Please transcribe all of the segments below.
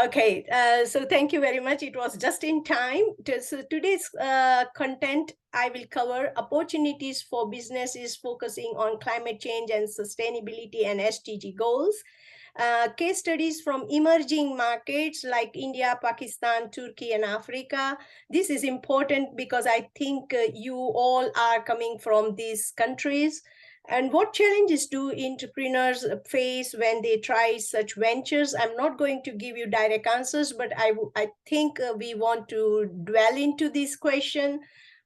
Okay, so thank you very much. It was just in time. So today's content, I will cover opportunities for businesses focusing on climate change and sustainability and SDG goals. Case studies from emerging markets like India, Pakistan, Turkey, and Africa. This is important because I think you all are coming from these countries. And what challenges do entrepreneurs face when they try such ventures? I'm not going to give you direct answers, but I think we want to dwell into this question.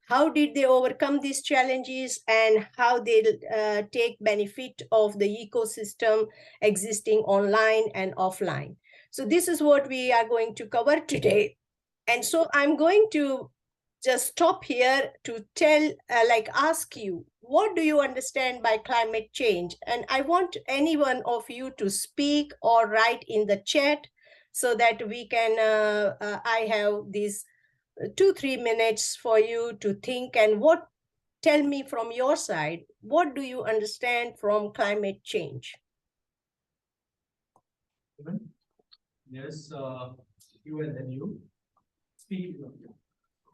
How did they overcome these challenges and how they take benefit of the ecosystem existing online and offline? So this is what we are going to cover today. And so I'm going to just stop here to ask you, what do you understand by climate change? And I want any one of you to speak or write in the chat so that we can, I have these 2-3 minutes for you to think and tell me from your side, what do you understand from climate change? Yes, you and then you speak.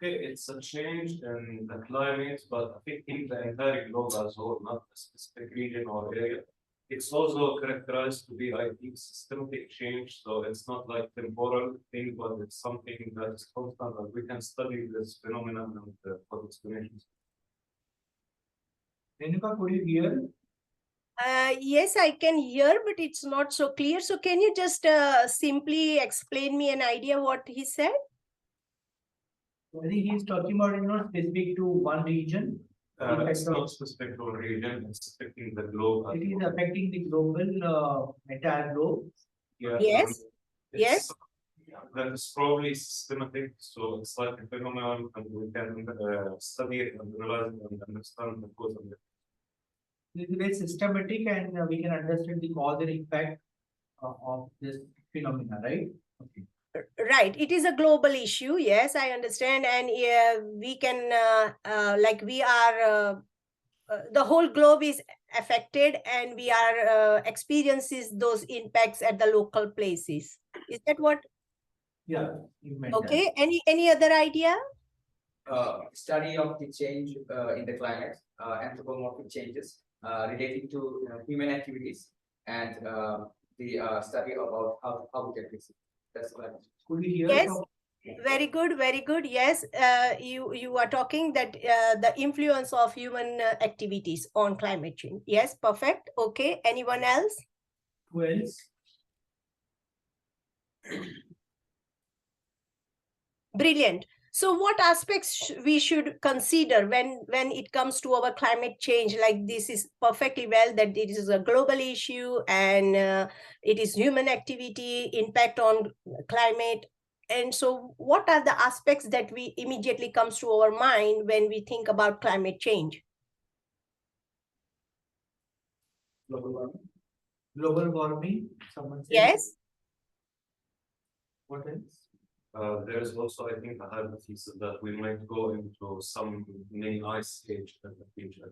Okay, it's a change in the climate, but affecting the entire globe as whole, not a specific region or area. It's also characterized to be, I think, systematic change. So it's not like temporal thing, but it's something that is constant, and we can study this phenomenon and for explanations. Renuka, could you hear? Yes, I can hear, but it's not so clear. So can you just simply explain me an idea what he said? I think he's talking about, specific to one region. It's not specific to a region, it's affecting the globe. It is affecting the global, entire globe. Yeah. Yes. Yes. That is probably systematic, so it's like a phenomenon, and we can study it and realize it and understand the cause of it. It is very systematic, and we can understand the cause and impact of this phenomena, right? Okay. Right, it is a global issue. Yes, I understand, and we can the whole globe is affected, and we are experiences those impacts at the local places. Is that what? Yeah. Okay. Any other idea? Study of the change in the climate, anthropomorphic changes relating to human activities, and the study about how we can fix it. That's what. Could you hear? Yes. Very good, very good. Yes, you are talking that the influence of human activities on climate change. Yes, perfect. Okay, anyone else? Who else? Brilliant. So what aspects we should consider when it comes to our climate change? Like, this is perfectly well that it is a global issue, and it is human activity, impact on climate. And so what are the aspects that we immediately comes to our mind when we think about climate change? Global warming. Global warming. Someone said. Yes. What else? There is also, I think, a hypothesis that we might go into some mini ice age in the future.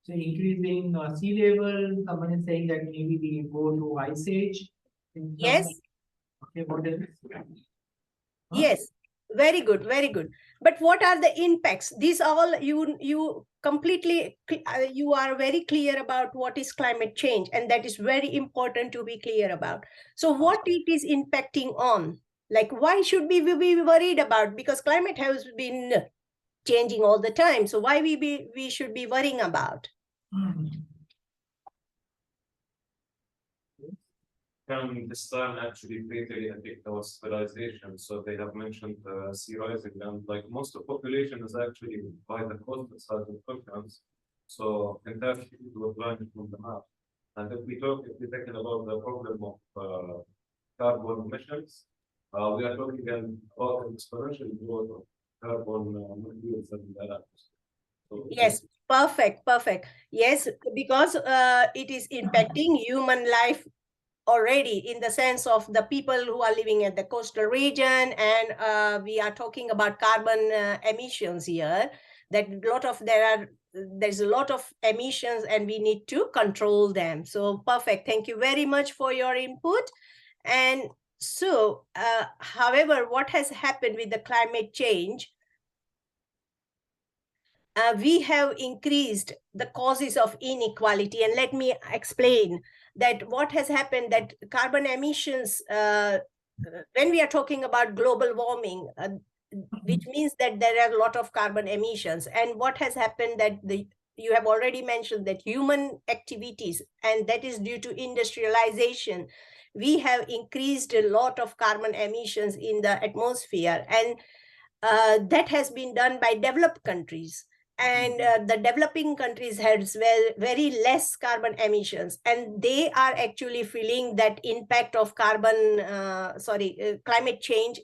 So increasing sea level, someone is saying that maybe we go to ice age. Yes. Okay, what else? Huh? Yes, very good, very good. But what are the impacts? These all you completely, you are very clear about what is climate change, and that is very important to be clear about. So what it is impacting on? Like, why should we be worried about? Because climate has been changing all the time. So why we should be worrying about? Can this time actually greatly affect our civilization? So they have mentioned sea rising, and like most of the population is actually by the coastal side of continents. So entire cities were blind from the map. And if we're talking about the problem of carbon emissions, we are talking about an exponential growth of carbon molecules and so, yes, perfect, perfect. Yes, because it is impacting human life already, in the sense of the people who are living at the coastal region, and we are talking about carbon emissions here, that there are there's a lot of emissions and we need to control them. So perfect. Thank you very much for your input. And so, however, what has happened with the climate change? We have increased the causes of inequality. And let me explain that what has happened, that carbon emissions, when we are talking about global warming, which means that there are a lot of carbon emissions. And what has happened that you have already mentioned that human activities, and that is due to industrialization, we have increased a lot of carbon emissions in the atmosphere. And that has been done by developed countries. And the developing countries has very less carbon emissions, and they are actually feeling that impact of climate change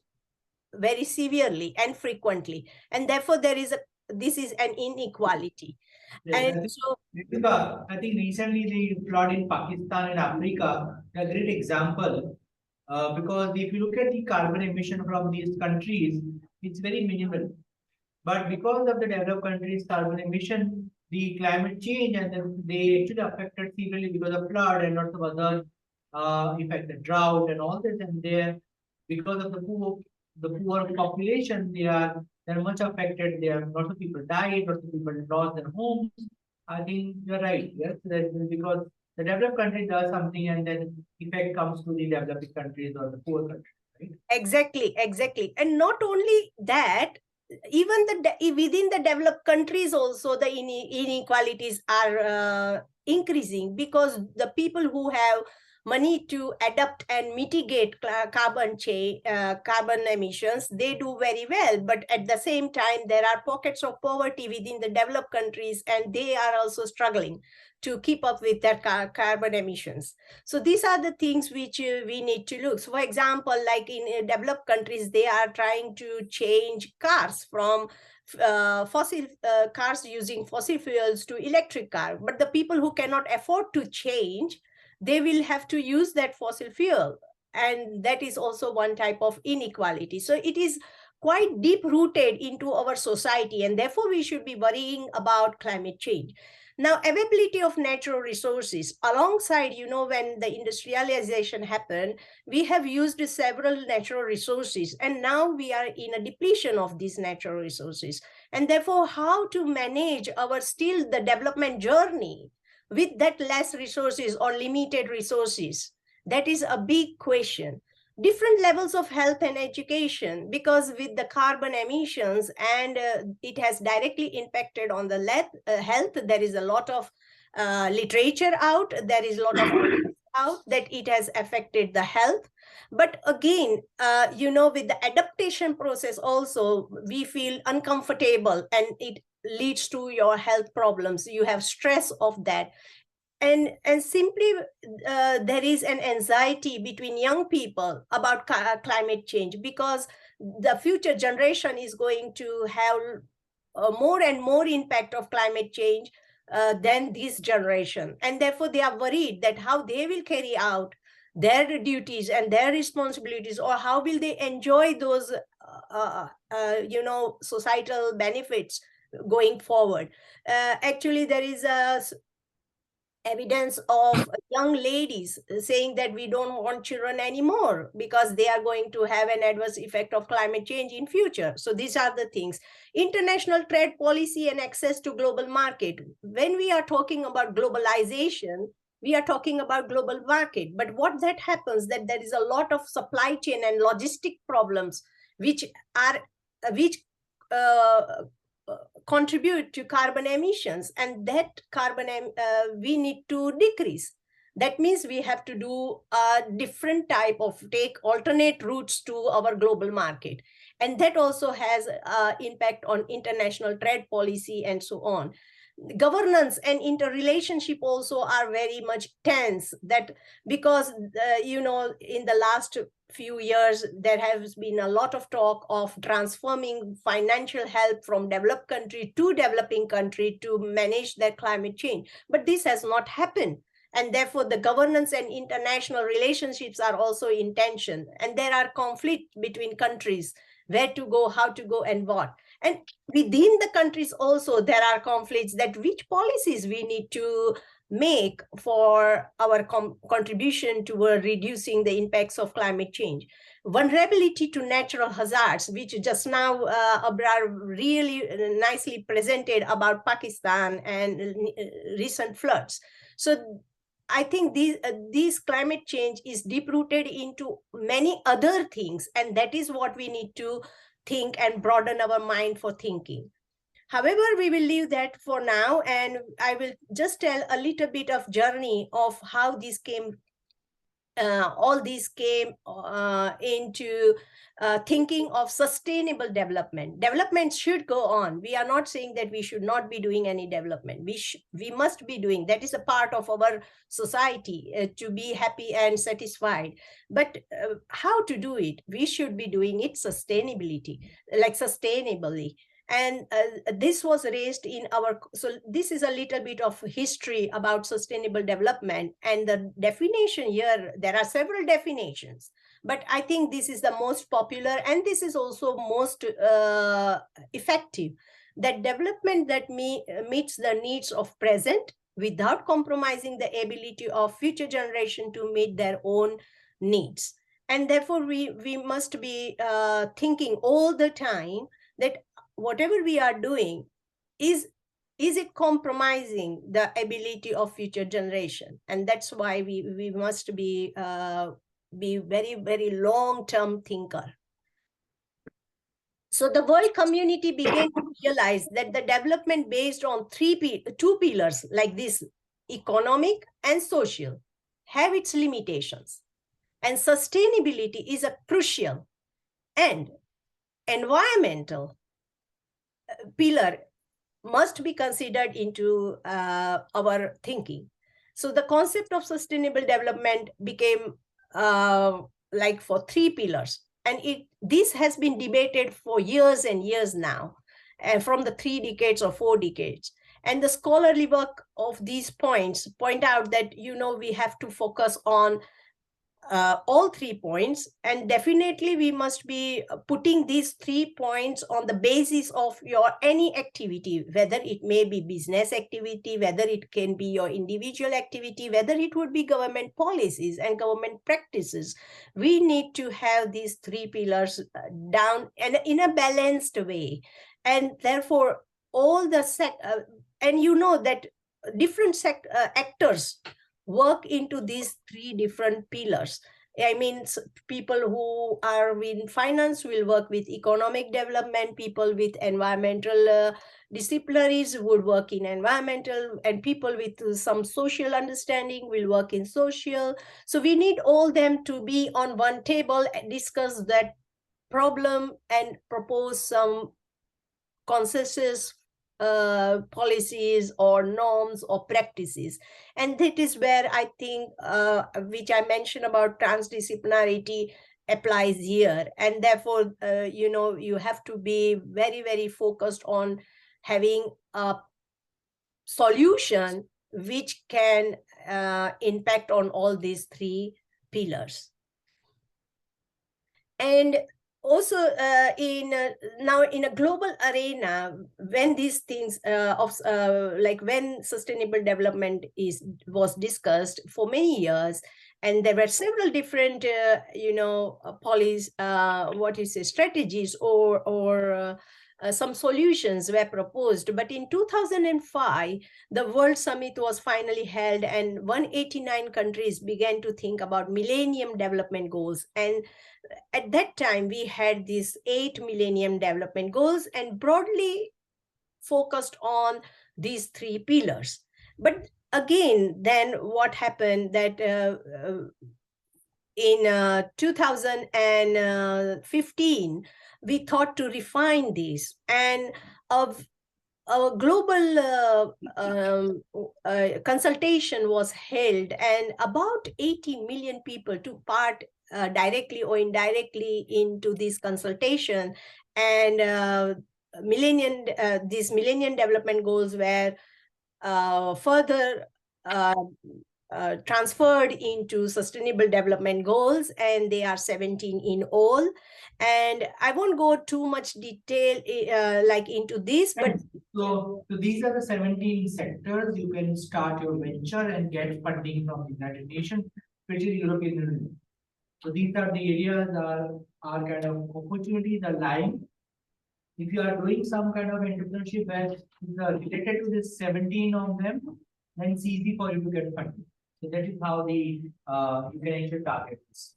very severely and frequently. And therefore, this is an inequality. Yes, And so, Renuka, I think recently the flood in Pakistan and Africa, a great example. Because if you look at the carbon emission from these countries, it's very minimal. But because of the developed countries' carbon emission, the climate change, and then they actually affected severely because of flood and lots of other effects, the drought and all this. And there, because of the poor population, they're much affected. There are lots of people died, lots of people lost their homes. I think you're right. Yes, because the developed country does something, and then effect comes to the developing countries or the poor countries. Right? exactly. And not only that, even within the developed countries also, the inequalities are increasing, because the people who have money to adapt and mitigate carbon emissions, they do very well. But at the same time, there are pockets of poverty within the developed countries, and they are also struggling to keep up with that carbon emissions. So these are the things which we need to look. So for example, like in developed countries, they are trying to change cars from fossil cars using fossil fuels to electric car. But the people who cannot afford to change, they will have to use that fossil fuel. And that is also one type of inequality. So it is quite deep rooted into our society, and therefore we should be worrying about climate change. Now, availability of natural resources, alongside, when the industrialization happened, we have used several natural resources, and now we are in a depletion of these natural resources. And therefore, how to manage the development journey with that less resources or limited resources? That is a big question. Different levels of health and education, because with the carbon emissions, and it has directly impacted on the health. There is a lot of literature out, there is a lot of out that it has affected the health. But again, with the adaptation process also, we feel uncomfortable, and it leads to your health problems. You have stress of that. And simply there is an anxiety between young people about climate change, because the future generation is going to have more and more impact of climate change than this generation. And therefore they are worried that how they will carry out their duties and their responsibilities, or how will they enjoy those societal benefits going forward. Actually, there is a evidence of young ladies saying that we don't want children anymore because they are going to have an adverse effect of climate change in future. So these are the things. International trade policy and access to global market. When we are talking about globalization, we are talking about global market. But what that happens, that there is a lot of supply chain and logistic problems which contribute to carbon emissions, and that we need to decrease. That means we have to do a different type of take alternate routes to our global market, and that also has impact on international trade policy and so on. Governance and interrelationship also are very much tense, that because in the last few years there has been a lot of talk of transforming financial help from developed country to developing country to manage their climate change, but this has not happened. And therefore the governance and international relationships are also in tension, and there are conflicts between countries, where to go, how to go, and what. And within the countries also, there are conflicts that which policies we need to make for our contribution toward reducing the impacts of climate change. Vulnerability to natural hazards, which just now Abrar really nicely presented about Pakistan and recent floods. So I think these climate change is deep-rooted into many other things, and that is what we need to think and broaden our mind for thinking. However, we will leave that for now, and I will just tell a little bit of journey of how this came. All these came into thinking of sustainable development. Development should go on. We are not saying that we should not be doing any development. We must be doing. That is a part of our society to be happy and satisfied. But how to do it? We should be doing it sustainably. And this was raised in our, so this is a little bit of history about sustainable development. And the definition here, there are several definitions, but I think this is the most popular, and this is also most effective, that development that meets the needs of present without compromising the ability of future generation to meet their own needs. And therefore, we must be thinking all the time that whatever we are doing, is it compromising the ability of future generation? And that's why we must be very, very long-term thinker. So the world community began to realize that the development based on two pillars like this, economic and social, have its limitations. And sustainability is a crucial, and environmental pillar must be considered into our thinking. So the concept of sustainable development became like for three pillars, and this has been debated for years and years now, from the 3 decades or 4 decades. And the scholarly work of these points point out that we have to focus on all 3 points, and definitely we must be putting these 3 points on the basis of your any activity, whether it may be business activity, whether it can be your individual activity, whether it would be government policies and government practices. We need to have these 3 pillars down and in a balanced way. And therefore all the and that different actors work into these 3 different pillars. I mean, people who are in finance will work with economic development, people with environmental disciplinaries would work in environmental, and people with some social understanding will work in social. So we need all them to be on one table and discuss that problem and propose some consensus policies or norms or practices. And that is where I think, which I mentioned about transdisciplinarity applies here. And therefore, you have to be very, very focused on having a solution which can impact on all these 3 pillars. And also now in a global arena, when these things like when sustainable development was discussed for many years, and there were several different strategies or some solutions were proposed. But in 2005, the World Summit was finally held, and 189 countries began to think about Millennium Development Goals. And at that time, we had these 8 Millennium Development Goals and broadly focused on these 3 pillars. But again, then what happened that in 2015, we thought to refine this, and a global consultation was held, and about 80 million people took part directly or indirectly into this consultation. And these Millennium Development Goals were further transferred into Sustainable Development Goals, and they are 17 in all. And I won't go too much detail like into this, but so these are the 17 sectors you can start your venture and get funding from the United Nations, especially European Union. So these are the areas are kind of opportunities are lying. If you are doing some kind of entrepreneurship where is related to this 17 of them, then it's easy for you to get funding. So that is how the you can actually target this,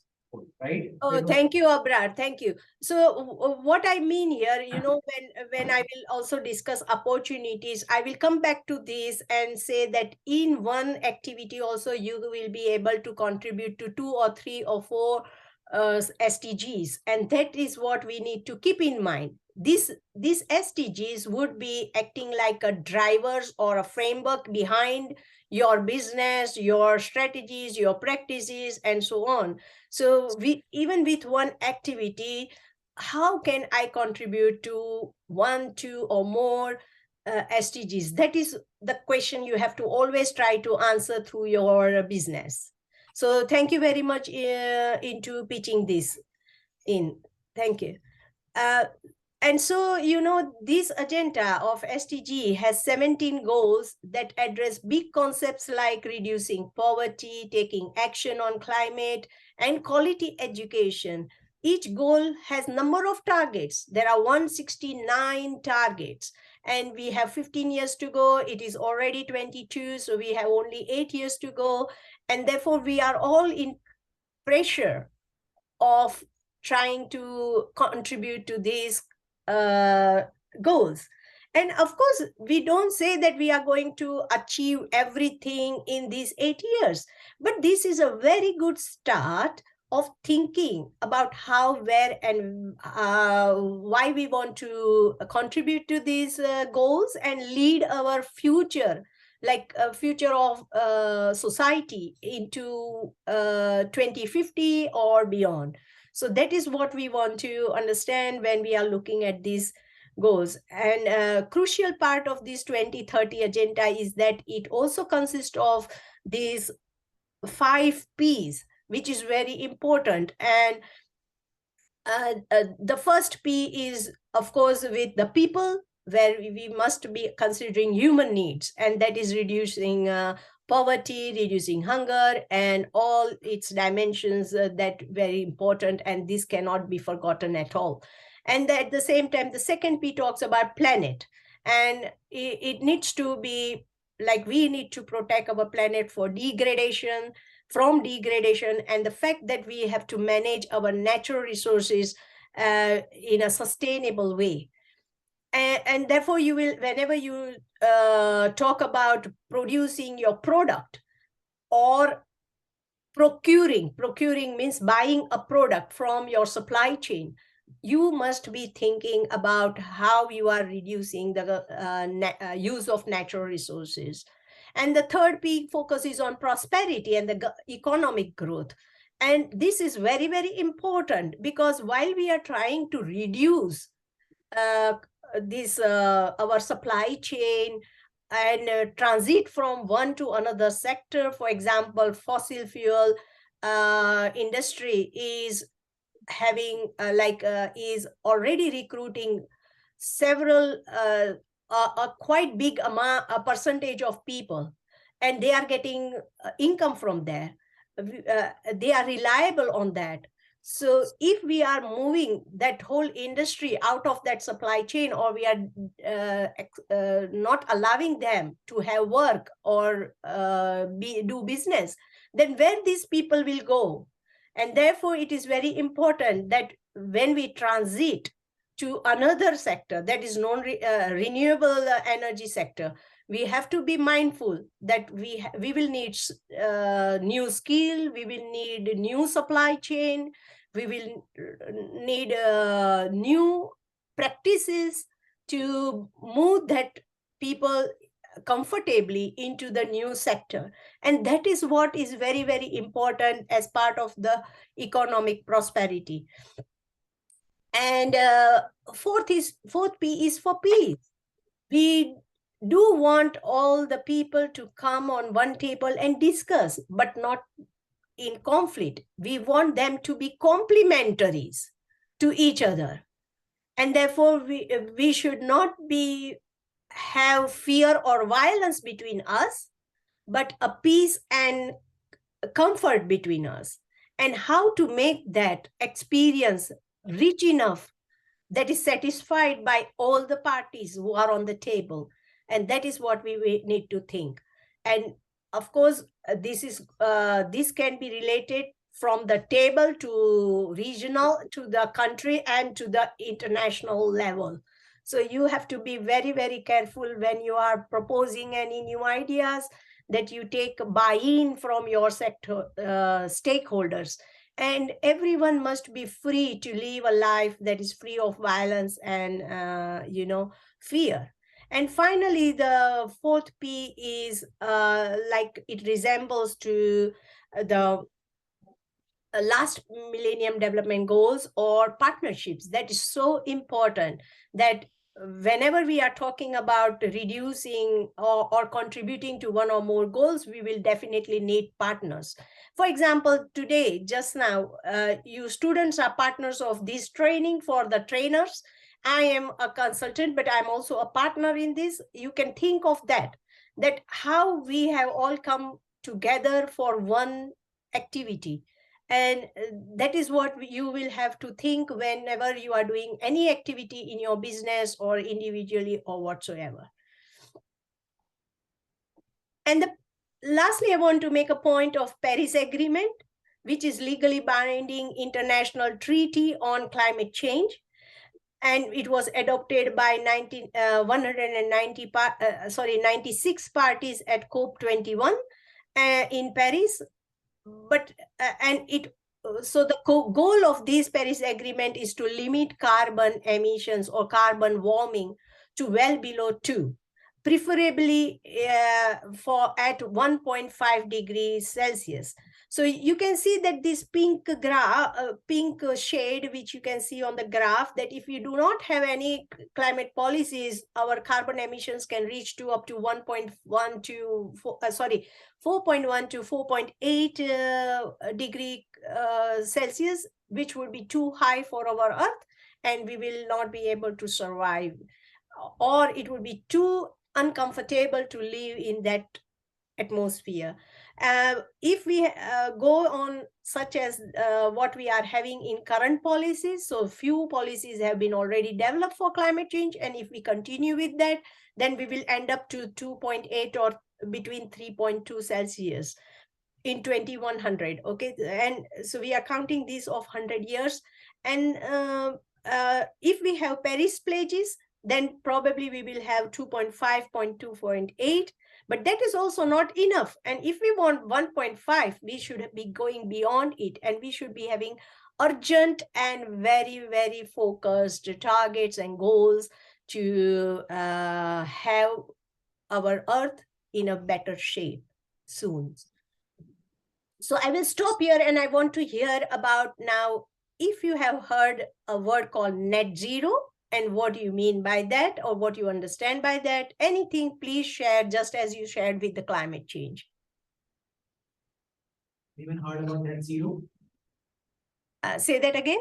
right? Oh, thank you, Abrar. Thank you. So what I mean here, when I will also discuss opportunities, I will come back to this and say that in one activity also you will be able to contribute to 2 or 3 or 4 SDGs. And that is what we need to keep in mind. These SDGs would be acting like a drivers or a framework behind your business, your strategies, your practices, and so on. So even with one activity, how can I contribute to 1, 2, or more SDGs? That is the question you have to always try to answer through your business. So thank you very much into pitching this in. Thank you. And so, this agenda of SDG has 17 goals that address big concepts like reducing poverty, taking action on climate, and quality education. Each goal has number of targets. There are 169 targets, and we have 15 years to go. It is already 22, so we have only 8 years to go. And therefore, we are all in pressure of trying to contribute to these goals. And of course, we don't say that we are going to achieve everything in these 8 years, but this is a very good start of thinking about how, where, and why we want to contribute to these goals and lead our future, like a future of society into 2050 or beyond. So that is what we want to understand when we are looking at these goals. And a crucial part of this 2030 agenda is that it also consists of these 5 Ps, which is very important. And the first P is, of course, with the people, where we must be considering human needs, and that is reducing poverty, reducing hunger, and all its dimensions that very important, and this cannot be forgotten at all. And at the same time, the second P talks about planet, and it needs to be like we need to protect our planet from degradation, and the fact that we have to manage our natural resources in a sustainable way. And therefore, you will, whenever you talk about producing your product or procuring means buying a product from your supply chain, you must be thinking about how you are reducing the use of natural resources. And the third P focuses on prosperity and the economic growth. And this is very, very important, because while we are trying to reduce our supply chain and transit from one to another sector, for example, fossil fuel industry is having is already recruiting several a quite big amount, a percentage of people, and they are getting income from there. They are reliable on that. So if we are moving that whole industry out of that supply chain, or we are not allowing them to have work or do business, then where these people will go? And therefore, it is very important that when we transit to another sector, that is renewable energy sector, we have to be mindful that we will need new skill, we will need new supply chain, we will need new practices to move that people comfortably into the new sector. And that is what is very, very important as part of the economic prosperity. And fourth P is for peace. We do want all the people to come on one table and discuss, but not in conflict. We want them to be complementaries to each other. And therefore, we should not have fear or violence between us, but a peace and comfort between us. And how to make that experience rich enough that is satisfied by all the parties who are on the table. And that is what we need to think. And of course, this can be related from the table to regional, to the country, and to the international level. So you have to be very, very careful when you are proposing any new ideas, that you take buy-in from your sector stakeholders. And everyone must be free to live a life that is free of violence and fear. And finally, the fourth P is like it resembles to the last Millennium Development Goals, or partnerships. That is so important, that whenever we are talking about reducing or contributing to one or more goals, we will definitely need partners. For example, today, just now, you students are partners of this training for the trainers. I am a consultant, but I'm also a partner in this. You can think of that how we have all come together for one activity. And that is what you will have to think whenever you are doing any activity in your business or individually or whatsoever. And lastly, I want to make a point of Paris Agreement, which is legally binding international treaty on climate change. And it was adopted by 96 parties at COP21 in Paris. But so the goal of this Paris Agreement is to limit carbon emissions or carbon warming to well below 2, preferably for at 1.5 degrees Celsius. So you can see that this pink shade, which you can see on the graph, that if you do not have any climate policies, our carbon emissions can reach to up to 4.1 to 4.8 degree Celsius, which would be too high for our Earth, and we will not be able to survive, or it would be too uncomfortable to live in that atmosphere. If we go on such as what we are having in current policies, so few policies have been already developed for climate change, and if we continue with that, then we will end up to 2.8 or between 3.2 Celsius in 2100. Okay, and so we are counting these of 100 years. And if we have Paris pledges, then probably we will have 2.5, 2.8. But that is also not enough. And if we want 1.5, we should be going beyond it. And we should be having urgent and very, very focused targets and goals to have our Earth in a better shape soon. So I will stop here, and I want to hear about now, if you have heard a word called net zero, and what do you mean by that, or what you understand by that. Anything, please share, just as you shared with the climate change. Even heard about net zero? Say that again.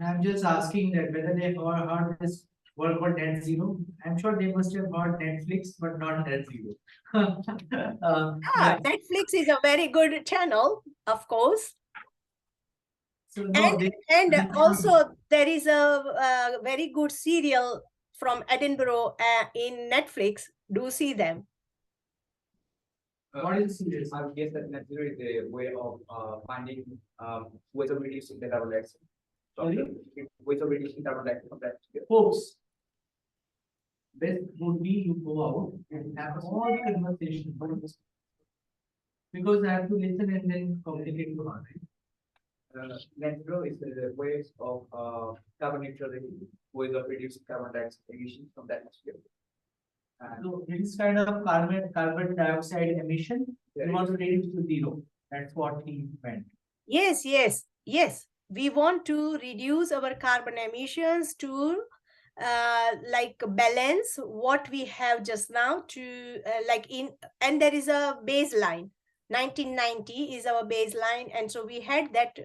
I'm just asking that whether they heard this word called net zero. I'm sure they must have heard Netflix, but not net zero. Netflix is a very good channel, of course. So no, also there is a very good serial from Edinburgh in Netflix. Do see them. What is serious? I would guess that net zero is a way of finding ways of reducing the carbon dioxide. Ways of reducing carbon dioxide from that. Folks, best would be you go out and have all the conversation, because I have to listen and then communicate to her. Net zero is the ways of carbon neutrality, ways of reducing carbon dioxide emissions from the atmosphere. So this kind of carbon dioxide emission, we want to reduce to zero. That's what he meant. Yes. We want to reduce our carbon emissions to like balance what we have just now to and there is a baseline. 1990 is our baseline, and so we had that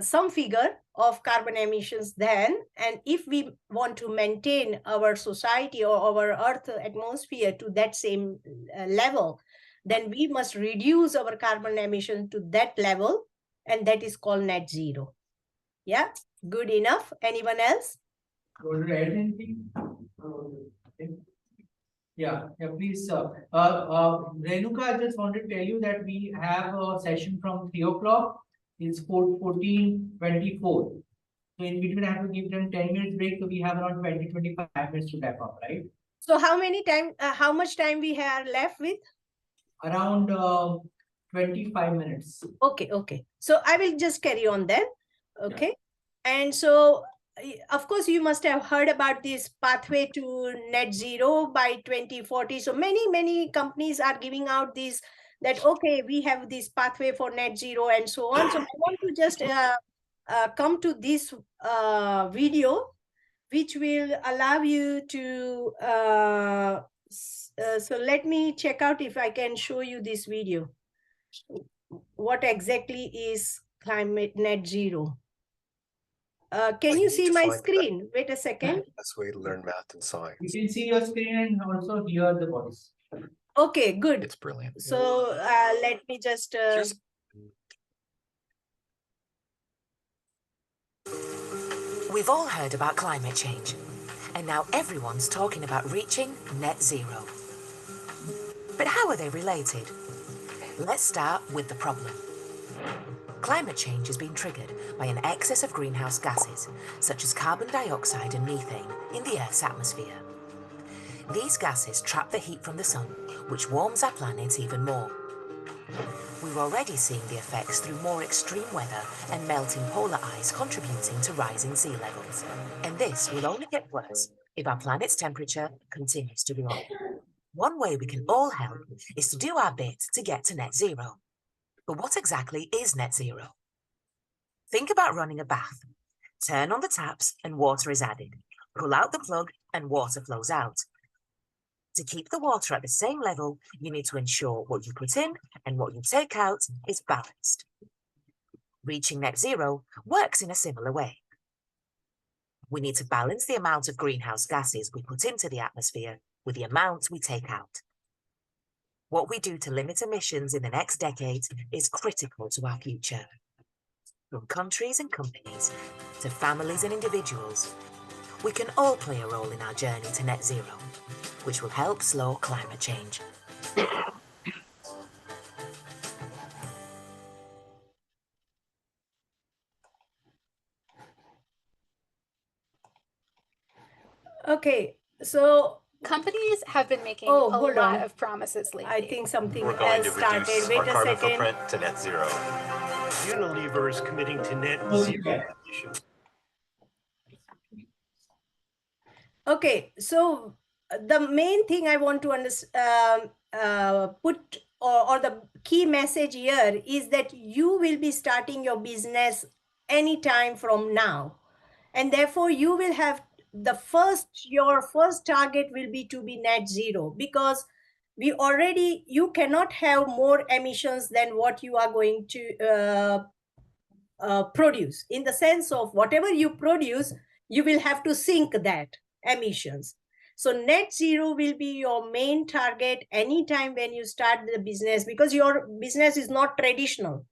some figure of carbon emissions then, and if we want to maintain our society or our earth atmosphere to that same level, then we must reduce our carbon emission to that level, and that is called net zero. Yeah, good enough. Anyone else? Want to add anything? Yeah, please. Renuka, I just want to tell you that we have a session from 3 o'clock. It's 14:24. So in between, I have to give them 10 minutes break. So we have around 20-25 minutes to wrap up, right? So how much time we have left with? Around 25 minutes. Okay. So I will just carry on then. Okay. Yeah. And so, of course, you must have heard about this pathway to net zero by 2040. So many companies are giving out these, that, okay, we have this pathway for net zero and so on. So I want to just come to this video, which will allow you to, so let me check out if I can show you this video. What exactly is climate net zero? Can you see my screen? Wait a second. That's the way to learn math and science. You can see your screen and also hear the voice. Okay, good. It's brilliant. So let me just. We've all heard about climate change, and now everyone's talking about reaching net zero. But how are they related? Let's start with the problem. Climate change has been triggered by an excess of greenhouse gases, such as carbon dioxide and methane, in the Earth's atmosphere. These gases trap the heat from the sun, which warms our planet even more. We're already seeing the effects through more extreme weather and melting polar ice contributing to rising sea levels. And this will only get worse if our planet's temperature continues to rise. One way we can all help is to do our bit to get to net zero. But what exactly is net zero? Think about running a bath. Turn on the taps and water is added. Pull out the plug and water flows out. To keep the water at the same level, you need to ensure what you put in and what you take out is balanced. Reaching net zero works in a similar way. We need to balance the amount of greenhouse gases we put into the atmosphere with the amount we take out. What we do to limit emissions in the next decade is critical to our future. From countries and companies to families and individuals, we can all play a role in our journey to net zero, which will help slow climate change. Okay, so companies have been making a lot of promises lately. I think something We're going else to started. reduce Wait our a carbon second. footprint to net zero. Unilever is committing to net zero emissions. Okay, so the main thing I want to put or the key message here is that you will be starting your business anytime from now, and therefore you will have your first target will be to be net zero, because you cannot have more emissions than what you are going to produce, in the sense of whatever you produce, you will have to sink that emissions. So net zero will be your main target anytime when you start the business, because your business is not traditional.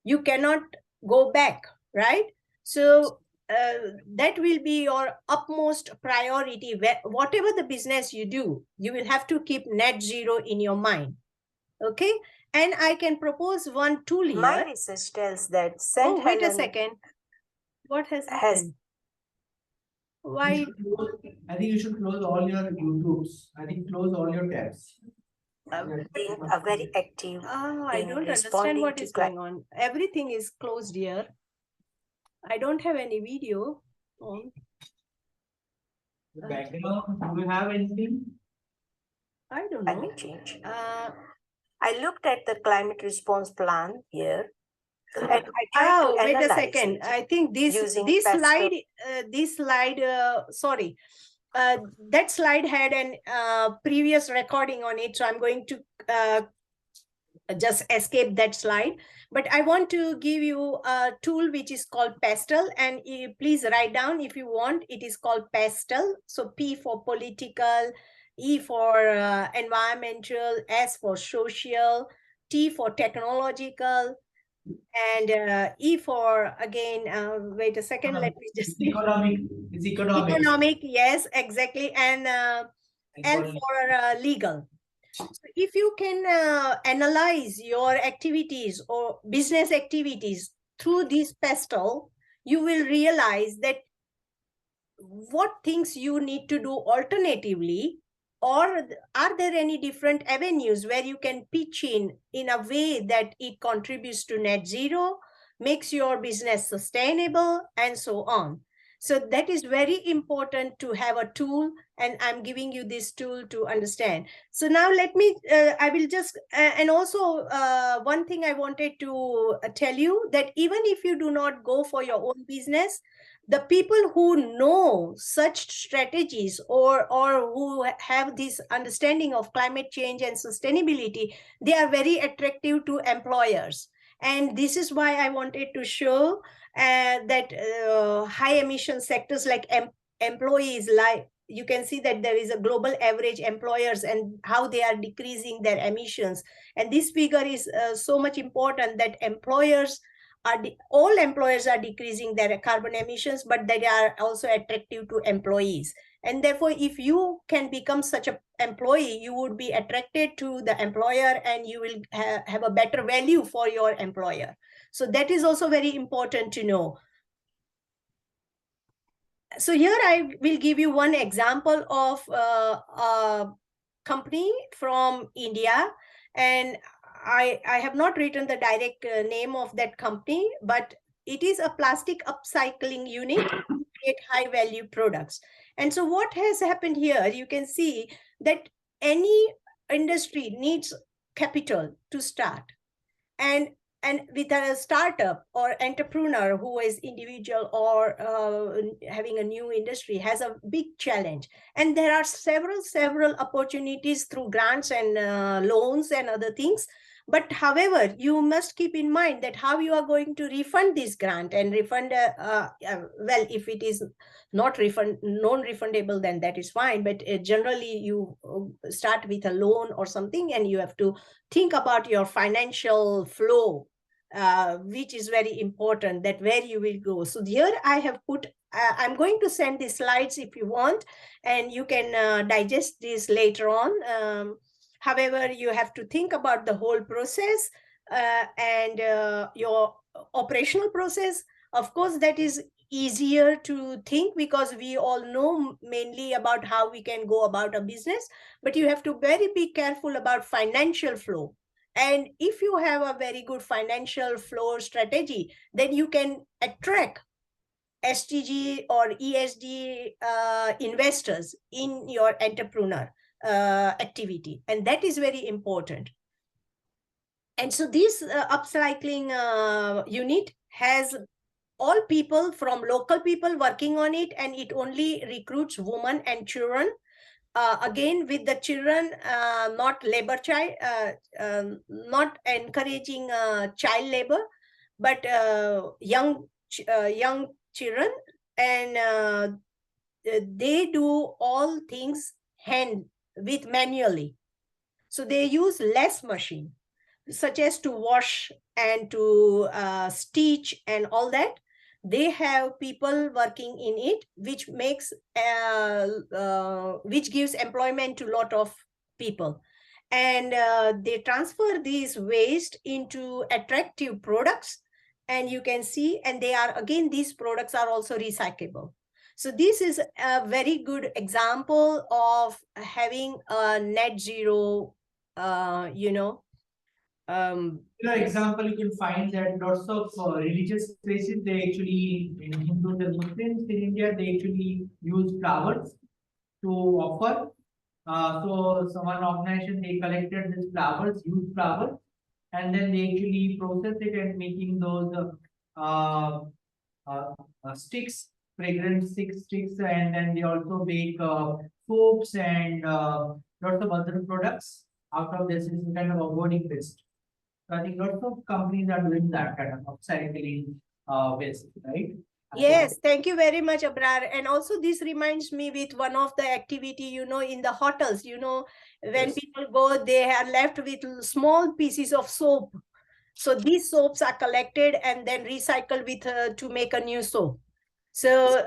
You cannot go back, right? So that will be your utmost priority. Whatever the business you do, you will have to keep net zero in your mind. Okay, and I can propose one tool here. My research tells that Wait a second. What has happened? Why? I think you should close all your YouTubes. I think close all your tabs. being a very active. I don't understand what is going on. Everything is closed here. I don't have any video on. The background, do you have anything? I don't know. Climate change. I looked at the climate response plan here. And I try to Wait a analyze second. it I think using this pastel. slide, sorry, that slide had an previous recording on it, so I'm going to just escape that slide. But I want to give you a tool which is called Pastel, and please write down if you want. It is called Pastel. So P for political, E for environmental, S for social, T for technological, and E for, again, wait a second, let me just see. Economic. It's economic. Economic, yes, exactly, and L for legal. So if you can analyze your activities or business activities through this pastel, you will realize that what things you need to do alternatively, or are there any different avenues where you can pitch in a way that it contributes to net zero, makes your business sustainable, and so on. So that is very important to have a tool, and I'm giving you this tool to understand. So now let me, I will just, and also one thing I wanted to tell you, that even if you do not go for your own business, the people who know such strategies or who have this understanding of climate change and sustainability, they are very attractive to employers. And this is why I wanted to show that high emission sectors like employees, like you can see that there is a global average employers and how they are decreasing their emissions. And this figure is so much important, that employers all employers are decreasing their carbon emissions, but they are also attractive to employees. And therefore, if you can become such an employee, you would be attracted to the employer, and you will have a better value for your employer. So that is also very important to know. So here I will give you one example of a company from India, and I have not written the direct name of that company, but it is a plastic upcycling unit to create high value products. And so what has happened here, you can see that any industry needs capital to start. And with a startup or entrepreneur who is individual or having a new industry has a big challenge. And there are several opportunities through grants and loans and other things. But however, you must keep in mind that how you are going to refund this grant and refund, well, if it is not non-refundable, then that is fine. But generally you start with a loan or something, and you have to think about your financial flow, which is very important, that where you will go. So here I have put, I'm going to send the slides if you want, and you can digest this later on. However, you have to think about the whole process and your operational process. Of course, that is easier to think because we all know mainly about how we can go about a business, but you have to be careful about financial flow. And if you have a very good financial flow strategy, then you can attract SDG or ESG investors in your entrepreneur activity. And that is very important. And so this upcycling unit has all people from local people working on it, and it only recruits women and children. Again, with the children, not labor child, not encouraging child labor, but young children, and they do all things with manually. So they use less machine, such as to wash and to stitch and all that. They have people working in it, which makes which gives employment to a lot of people. And they transfer these waste into attractive products, and you can see, and they are, again, these products are also recyclable. So this is a very good example of having a net zero, example, you can find that lots of religious places, they actually, in Hindus and Muslims in India, they actually use flowers to offer. So one organization, they collected these flowers, used flowers, and then they actually process it and making those sticks, fragrant sticks, and then they also make soaps and lots of other products out of this. Is kind of avoiding waste. So I think lots of companies are doing that kind of upcycling waste, right? Yes, thank you very much, Abrar. And also this reminds me with one of the activity, you know, in the hotels, you know, when people go, they are left with small pieces of soap. So these soaps are collected and then recycled with to make a new soap. So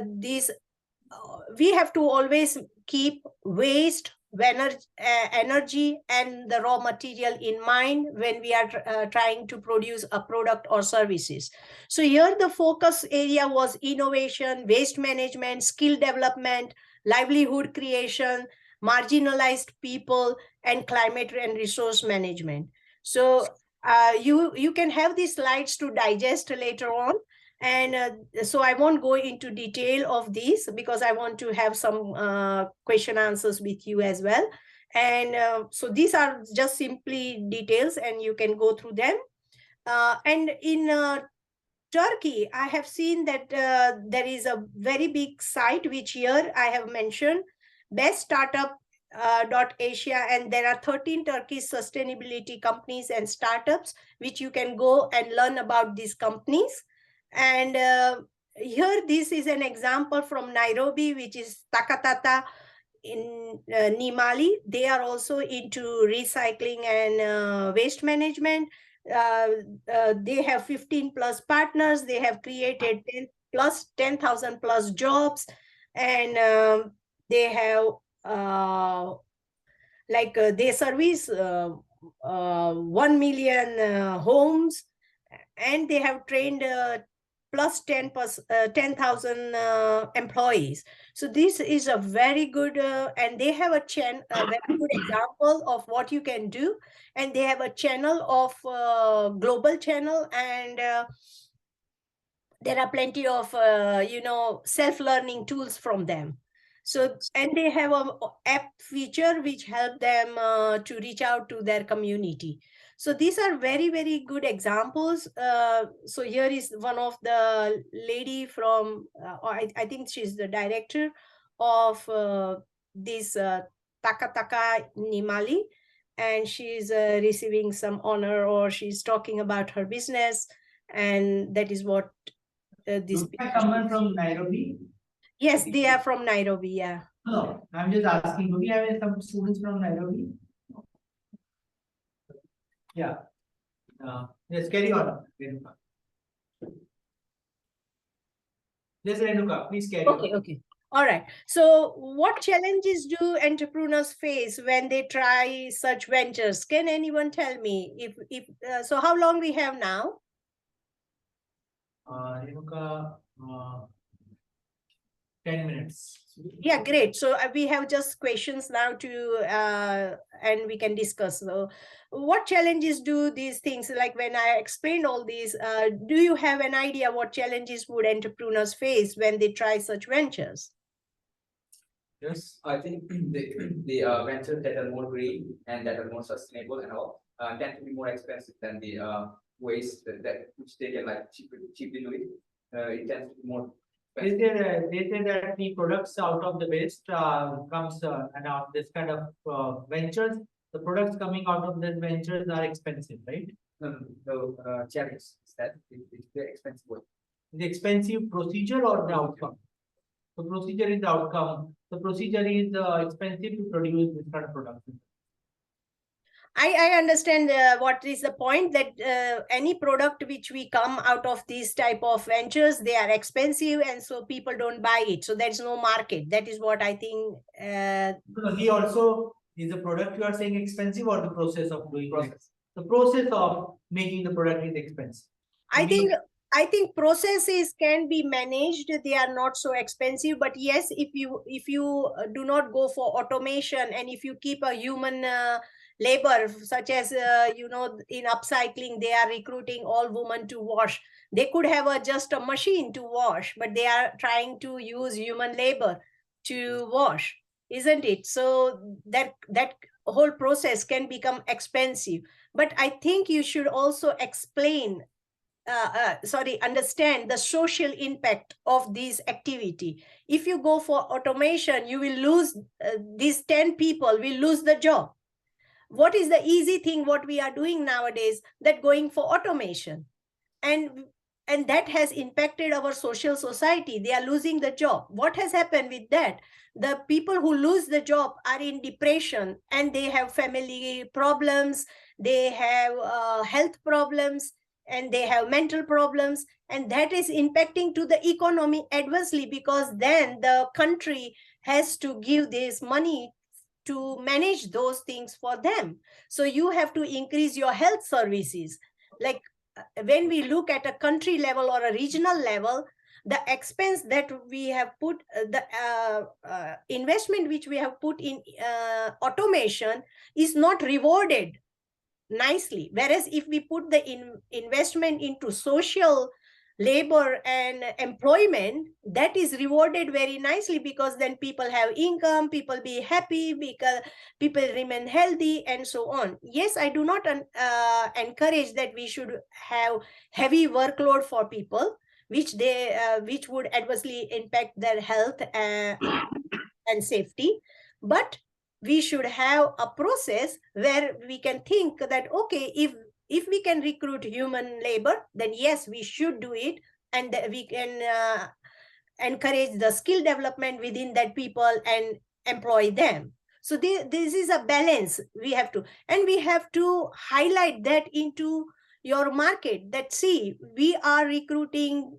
these we have to always keep waste, energy and the raw material in mind when we are trying to produce a product or services. So here the focus area was innovation, waste management, skill development, livelihood creation, marginalized people, and climate and resource management. So you can have these slides to digest later on. And so I won't go into detail of these because I want to have some question answers with you as well. And so these are just simply details and you can go through them. And in Turkey, I have seen that there is a very big site which here I have mentioned, Best Startup .asia, and there are 13 Turkish sustainability companies and startups which you can go and learn about these companies. And here this is an example from Nairobi, which is Takatata in Nimali. They are also into recycling and waste management. They have 15 plus partners. They have created 10,000 plus jobs, and they have they service 1 million homes, and they have trained plus 10,000 employees. So this is a very good, and they have a very good example of what you can do. And they have a channel of global channel, and there are plenty of, self-learning tools from them. So, and they have an app feature which help them to reach out to their community. So these are very, very good examples. So here is one of the lady from, I think she's the director of this Takataka Nimali, and she's receiving some honor, or she's talking about her business, and that is what this. Someone from Nairobi? Yes, they are from Nairobi, yeah. No, I'm just asking, do we have some students from Nairobi? Yeah. Yes, carry on, Renuka. Yes, Renuka, please carry on. Okay. All right. So what challenges do entrepreneurs face when they try such ventures? Can anyone tell me? So how long we have now? Renuka, 10 minutes. Yeah, great. So we have just questions now to and we can discuss. So what challenges do these things, like when I explained all these, do you have an idea what challenges would entrepreneurs face when they try such ventures? Yes, I think the ventures that are more green and that are more sustainable and all tend to be more expensive than the ways that which they can like cheaply do it. It tends to be more. They say that the products out of the waste comes and out this kind of ventures. The products coming out of these ventures are expensive, right? The challenge is that it's very expensive way. The expensive procedure or the outcome? The procedure is the outcome. The procedure is expensive to produce this kind of product. I understand what is the point, that any product which we come out of these type of ventures, they are expensive, and so people don't buy it. So there's no market. That is what I think. He also is the product you are saying expensive, or the process of doing process? The process of making the product is expensive. I think processes can be managed. They are not so expensive, but yes, if you do not go for automation, and if you keep a human labor, such as in upcycling, they are recruiting all women to wash. They could have just a machine to wash, but they are trying to use human labor to wash, isn't it? So that whole process can become expensive. But I think you should also explain, understand the social impact of this activity. If you go for automation, you will lose these 10 people will lose the job. What is the easy thing what we are doing nowadays, that going for automation, and that has impacted our social society. They are losing the job. What has happened with that? The people who lose the job are in depression, and they have family problems, they have health problems, and they have mental problems, and that is impacting to the economy adversely, because then the country has to give this money to manage those things for them. So you have to increase your health services. Like when we look at a country level or a regional level, the expense that we have put, the investment which we have put in automation is not rewarded nicely. Whereas if we put the investment into social labor and employment, that is rewarded very nicely, because then people have income, people be happy, because people remain healthy, and so on. Yes, I do not encourage that we should have heavy workload for people, which would adversely impact their health and safety. But we should have a process where we can think that, okay, if we can recruit human labor, then yes, we should do it, and we can encourage the skill development within that people and employ them. So this is a balance we have to, and we have to highlight that into your market, that see, we are recruiting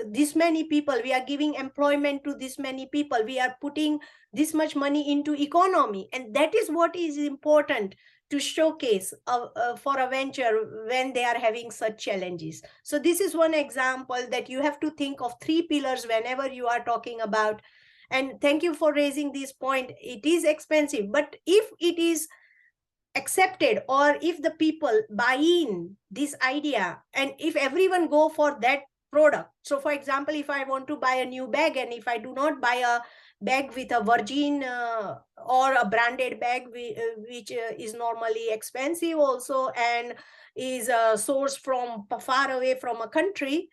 this many people, we are giving employment to this many people, we are putting this much money into economy, and that is what is important to showcase for a venture when they are having such challenges. So this is one example that you have to think of 3 pillars whenever you are talking about. And thank you for raising this point. It is expensive, but if it is accepted, or if the people buy in this idea, and if everyone go for that product. So for example, if I want to buy a new bag, and if I do not buy a bag with a virgin or a branded bag, which is normally expensive also, and is sourced from far away from a country,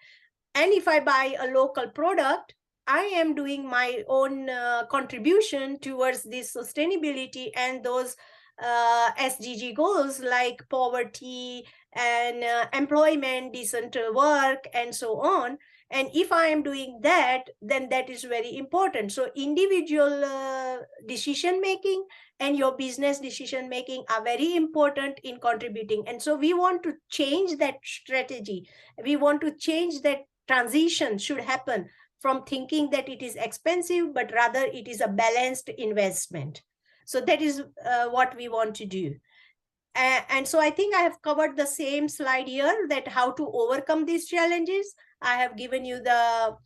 and if I buy a local product, I am doing my own contribution towards this sustainability and those SDG goals like poverty and employment, decent work, and so on. And if I am doing that, then that is very important. So individual decision making and your business decision making are very important in contributing. And so we want to change that strategy. We want to change that transition should happen from thinking that it is expensive, but rather it is a balanced investment. So that is what we want to do. And so I think I have covered the same slide here, that how to overcome these challenges. I have given you the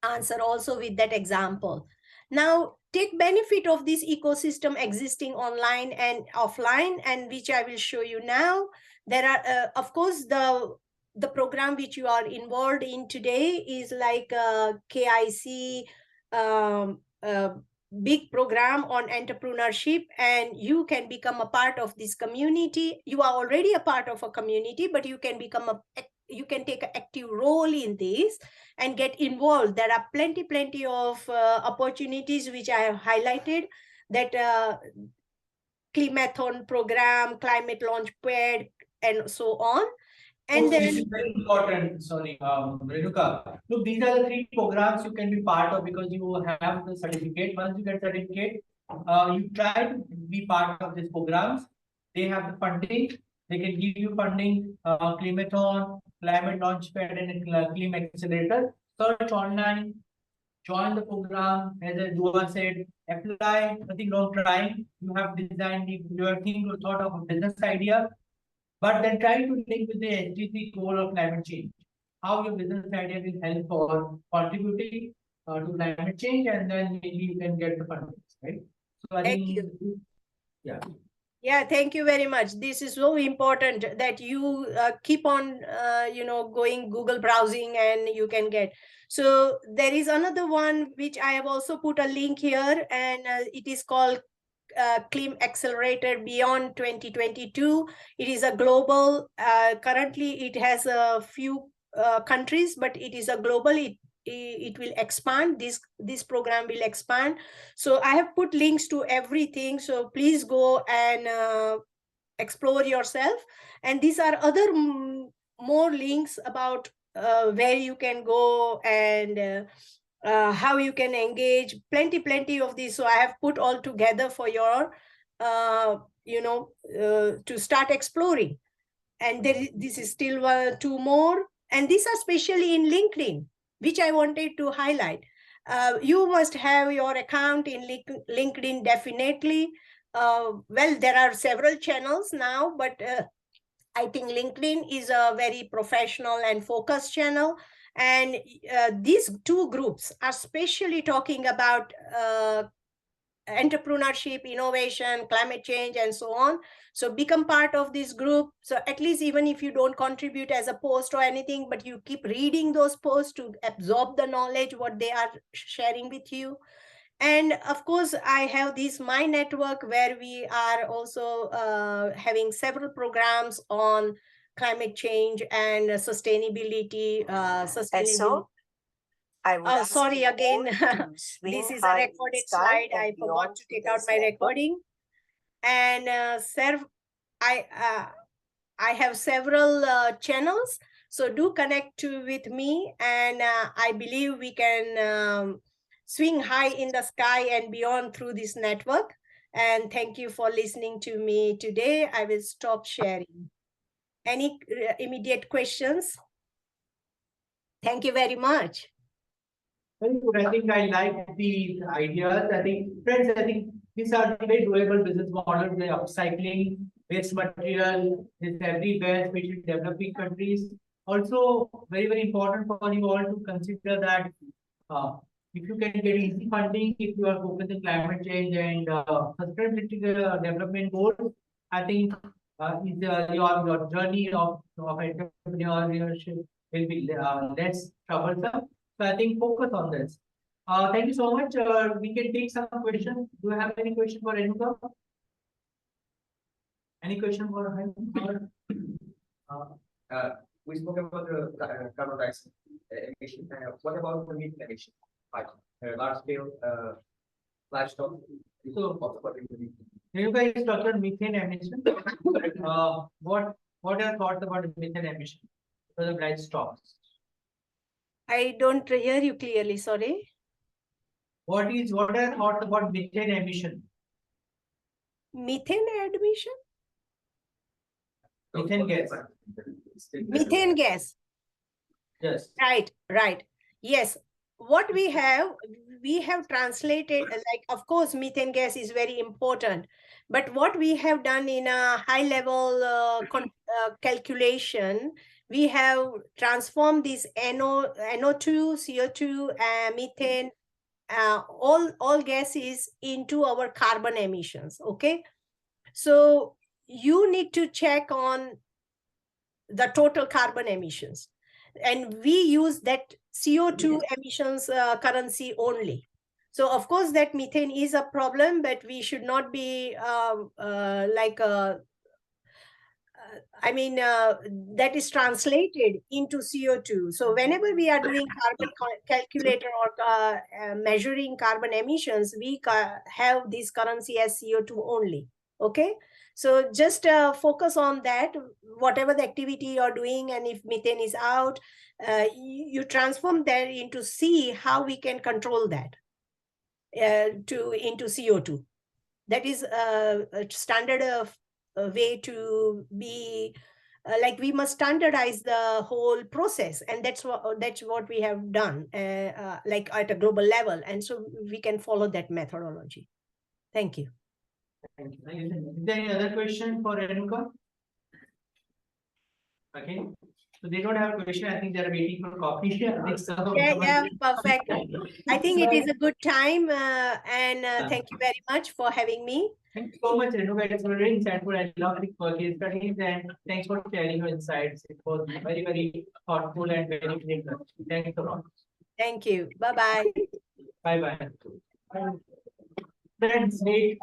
answer also with that example. Now, take benefit of this ecosystem existing online and offline, and which I will show you now. There are, of course, the program which you are involved in today is like KIC, big program on entrepreneurship, and you can become a part of this community. You are already a part of a community, but you can become you can take an active role in this and get involved. There are plenty of opportunities which I have highlighted, that Climathon program, climate launch pad, and so on. And then this is very important. Sorry, Renuka. Look, these are the 3 programs you can be part of, because you have the certificate. Once you get certificate, you try to be part of these programs. They have the funding. They can give you funding, Climathon, Climate Launchpad, and Clim Accelerator. Search online, join the program. As Dua said, apply. Nothing wrong trying. You have designed your thing, you thought of a business idea, but then try to link with the SDG goal of climate change. How your business idea will help for contributing to climate change, and then maybe you can get the funding, right? So I think, yeah. Yeah, thank you very much. This is so important that you keep on, going Google browsing, and you can get. So there is another one which I have also put a link here, and it is called CLIM Accelerator Beyond 2022. It is a global, currently it has a few countries, but it is a global, it will expand, this program will expand. So I have put links to everything, so please go and explore yourself. And these are other more links about where you can go and how you can engage, plenty of these. So I have put all together for your to start exploring. And this is still 2 more, and these are especially in LinkedIn, which I wanted to highlight. You must have your account in LinkedIn, definitely. Well, there are several channels now, but I think LinkedIn is a very professional and focused channel. And these 2 groups are especially talking about entrepreneurship, innovation, climate change, and so on. So become part of this group. So at least even if you don't contribute as a post or anything, but you keep reading those posts to absorb the knowledge, what they are sharing with you. And of course, I have this My Network, where we are also having several programs on climate change and sustainability. And so I would ask sorry you again. all to swing This is a high in the recorded sky slide. and I forgot beyond to to take out this my network. recording. And I have several channels. So do connect with me, and I believe we can swing high in the sky and beyond through this network. And thank you for listening to me today. I will stop sharing. Any immediate questions? Thank you very much. Very good. I think I like the ideas. I think, friends, I think these are very doable business models. The upcycling, waste material is everywhere, especially in developing countries. Also, very important for you all to consider that if you can get easy funding, if you are focusing climate change and sustainability development goals, I think is your journey of entrepreneurship will be less troublesome. So I think focus on this. Thank you so much. We can take some questions. Do you have any question for Renuka? Any question for her? We spoke about the carbon dioxide emission. What about the methane emission? Like large scale livestock. So, Renuka is talking about methane emission. What are your thoughts about methane emission for the livestock? I don't hear you clearly, sorry. What are your thoughts about methane emission? Methane emission? Methane gas. Methane gas. Yes. Right. Yes. What we have translated, like, of course, methane gas is very important. But what we have done in a high level calculation, we have transformed this NO2, CO2, methane, all gases into our carbon emissions. Okay. So you need to check on the total carbon emissions. And we use that CO2 emissions currency only. So of course that methane is a problem, but we should not be that is translated into CO2. So whenever we are doing carbon calculator or measuring carbon emissions, we have this currency as CO2 only. Okay. So just focus on that, whatever the activity you're doing, and if methane is out, you transform that into see how we can control that into CO2. That is a standard way to be like we must standardize the whole process, and that's what we have done like at a global level, and so we can follow that methodology. Thank you. Thank you. Is there any other question for Renuka? Okay. So they don't have a question. I think they're waiting for coffee. Yeah, perfect. I think it is a good time, and thank you very much for having me. Thank you so much, Renuka. It's very insightful. I love the case studies, and thanks for sharing your insights. It was very thoughtful and very clear. Thanks a lot. Thank you. Bye-bye. Bye-bye. Friends, wait.